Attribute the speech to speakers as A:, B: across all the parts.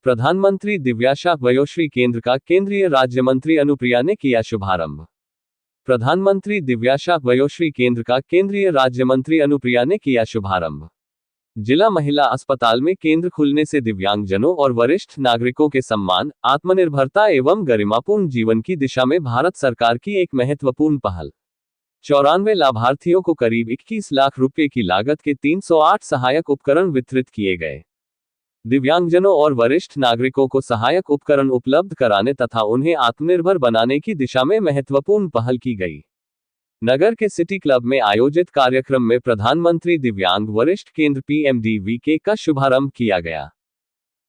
A: प्रधानमंत्री दिव्याशा वयोश्री केंद्र का केंद्रीय राज्य मंत्री अनुप्रिया ने किया शुभारंभ। प्रधानमंत्री दिव्याशा वयोश्री केंद्र का केंद्रीय राज्य मंत्री अनुप्रिया ने किया शुभारंभ। जिला महिला अस्पताल में केंद्र खुलने से दिव्यांगजनों और वरिष्ठ नागरिकों के सम्मान, आत्मनिर्भरता एवं गरिमापूर्ण जीवन की दिशा में भारत सरकार की एक महत्वपूर्ण पहल। 94 लाभार्थियों को करीब 21 लाख रुपए की लागत के 308 सहायक उपकरण वितरित किए गए। दिव्यांगजनों और वरिष्ठ नागरिकों को सहायक उपकरण उपलब्ध कराने तथा उन्हें आत्मनिर्भर बनाने की दिशा में महत्वपूर्ण पहल की गई। नगर के सिटी क्लब में आयोजित कार्यक्रम में प्रधानमंत्री दिव्यांग वरिष्ठ केंद्र PMDVK का शुभारंभ किया गया।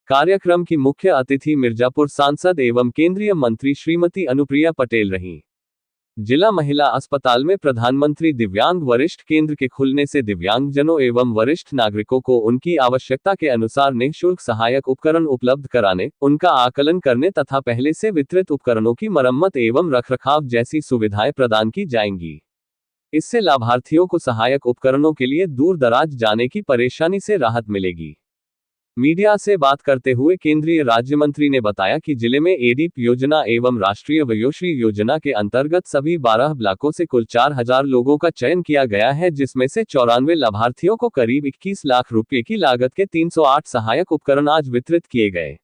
A: कार्यक्रम की मुख्य अतिथि मिर्जापुर सांसद एवं केंद्रीय मंत्री श्रीमती अनुप्रिया पटेल रहीं। जिला महिला अस्पताल में प्रधानमंत्री दिव्यांग वरिष्ठ केंद्र के खुलने से दिव्यांगजनों एवं वरिष्ठ नागरिकों को उनकी आवश्यकता के अनुसार निःशुल्क सहायक उपकरण उपलब्ध कराने, उनका आकलन करने तथा पहले से वितरित उपकरणों की मरम्मत एवं रखरखाव जैसी सुविधाएं प्रदान की जाएंगी। इससे लाभार्थियों को सहायक उपकरणों के लिए दूर दराज जाने की परेशानी से राहत मिलेगी। मीडिया से बात करते हुए केंद्रीय राज्य मंत्री ने बताया कि जिले में ADP योजना एवं राष्ट्रीय वयोश्री योजना के अंतर्गत सभी 12 ब्लॉकों से कुल 4000 लोगों का चयन किया गया है, जिसमें से 94 लाभार्थियों को करीब 21 लाख रुपए की लागत के 308 सहायक उपकरण आज वितरित किए गए।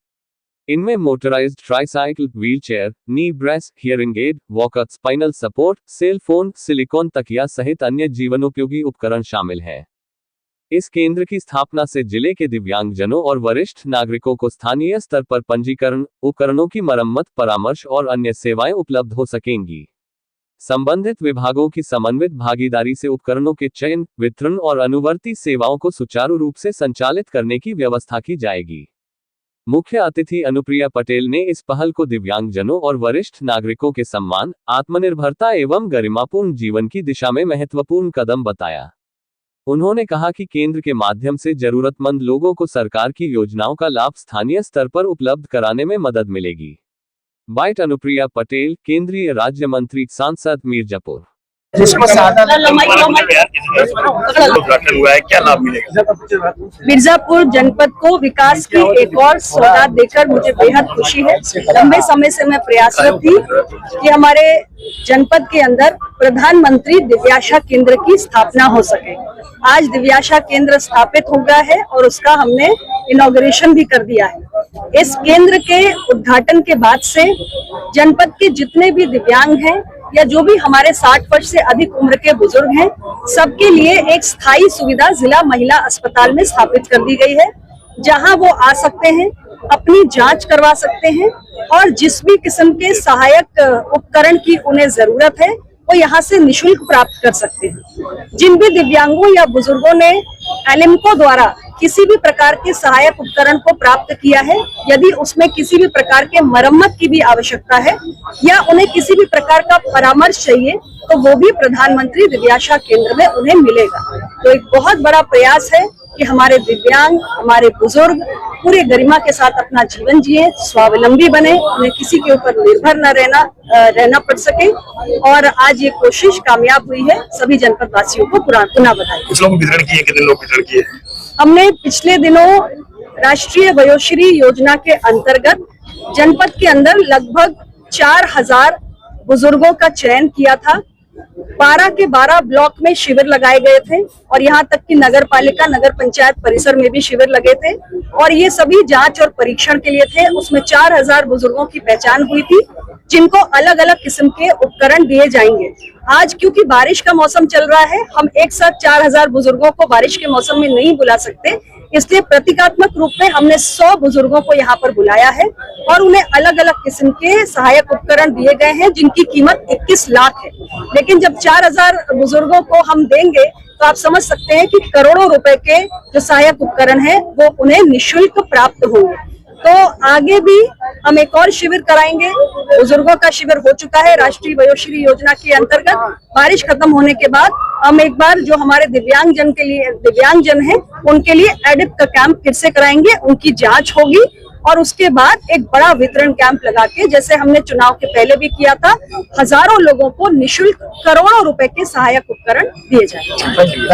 A: इनमें motorized tricycle, wheelchair, knee brace, hearing aid, walker, spinal support, cell phone, silicone तकिया सहित अन्य जीवनोपयोगी उपकरण शामिल हैं। इस केंद्र की स्थापना से जिले के दिव्यांगजनों और वरिष्ठ नागरिकों को स्थानीय स्तर पर पंजीकरण, उपकरणों की मरम्मत, परामर्श और अन्य सेवाएं उपलब्ध हो सकेंगी। संबंधित विभागों की समन्वित भागीदारी से उपकरणों के चयन, वितरण और अनुवर्ती सेवाओं को सुचारू रूप से संचालित करने की व्यवस्था की जाएगी। मुख्य अतिथि अनुप्रिया पटेल ने इस पहल को दिव्यांगजनों और वरिष्ठ नागरिकों के सम्मान, आत्मनिर्भरता एवं गरिमापूर्ण जीवन की दिशा में महत्वपूर्ण कदम बताया। उन्होंने कहा कि केंद्र के माध्यम से जरूरतमंद लोगों को सरकार की योजनाओं का लाभ स्थानीय स्तर पर उपलब्ध कराने में मदद मिलेगी। बाइट अनुप्रिया पटेल, केंद्रीय राज्य मंत्री, सांसद, मिर्जापुर।
B: क्या लाभ मिलेगा?
C: मिर्जापुर जनपद को विकास की एक और सौगात देकर मुझे बेहद खुशी है। लंबे समय से मैं प्रयासरत थी कि हमारे जनपद के अंदर प्रधानमंत्री दिव्याशा केंद्र की स्थापना हो सके। आज दिव्याशा केंद्र स्थापित हो गया है और उसका हमने इनॉग्रेशन भी कर दिया है। इस केंद्र के उद्घाटन के बाद से जनपद के जितने भी दिव्यांग हैं या जो भी हमारे 60 वर्ष से अधिक उम्र के बुजुर्ग हैं, सबके लिए एक स्थायी सुविधा जिला महिला अस्पताल में स्थापित कर दी गई है, जहां वो आ सकते हैं, अपनी जांच करवा सकते हैं और जिस भी किस्म के सहायक उपकरण की उन्हें जरूरत है वो यहाँ से निशुल्क प्राप्त कर सकते हैं। जिन भी दिव्यांगों या बुजुर्गों ने एलिम्को द्वारा किसी भी प्रकार के सहायक उपकरण को प्राप्त किया है, यदि उसमें किसी भी प्रकार के मरम्मत की भी आवश्यकता है या उन्हें किसी भी प्रकार का परामर्श चाहिए, तो वो भी प्रधानमंत्री दिव्याशा केंद्र में उन्हें मिलेगा। तो एक बहुत बड़ा प्रयास है कि हमारे दिव्यांग, हमारे बुजुर्ग पूरे गरिमा के साथ अपना जीवन जिए, स्वावलंबी बने, उन्हें किसी के ऊपर निर्भर न रहना पड़ सके। और आज ये कोशिश कामयाब हुई है। सभी जनपद वासियों को पुनः बधाई।
B: कुछ लोग वितरण किए, कितने लोग वितरण किए?
C: हमने पिछले दिनों राष्ट्रीय वयोश्री योजना के अंतर्गत जनपद के अंदर लगभग 4000 बुजुर्गों का चयन किया था। 12 के 12 ब्लॉक में शिविर लगाए गए थे और यहाँ तक कि नगर पालिका, नगर पंचायत परिसर में भी शिविर लगे थे और ये सभी जांच और परीक्षण के लिए थे। उसमें 4000 बुजुर्गों की पहचान हुई थी, जिनको अलग अलग किस्म के उपकरण दिए जाएंगे। आज क्योंकि बारिश का मौसम चल रहा है, हम एक साथ 4000 बुजुर्गों को बारिश के मौसम में नहीं बुला सकते, इसलिए प्रतीकात्मक रूप में हमने 100 बुजुर्गों को यहाँ पर बुलाया है और उन्हें अलग अलग किस्म के सहायक उपकरण दिए गए हैं, जिनकी कीमत 21 लाख है। लेकिन जब 4000 बुजुर्गों को हम देंगे तो आप समझ सकते हैं कि करोड़ों रुपए के जो सहायक उपकरण हैं वो उन्हें निःशुल्क प्राप्त होंगे। तो आगे भी हम एक और शिविर कराएंगे। बुजुर्गों का शिविर हो चुका है राष्ट्रीय वयोश्री योजना के अंतर्गत। बारिश खत्म होने के बाद हम एक बार जो हमारे दिव्यांगजन हैं उनके लिए एडिप का कैंप फिर से कराएंगे, उनकी जांच होगी और उसके बाद एक बड़ा वितरण कैंप लगा के, जैसे हमने चुनाव के पहले भी किया था, हजारों लोगों को निःशुल्क करोड़ों रुपए के सहायक उपकरण दिए जाएंगे।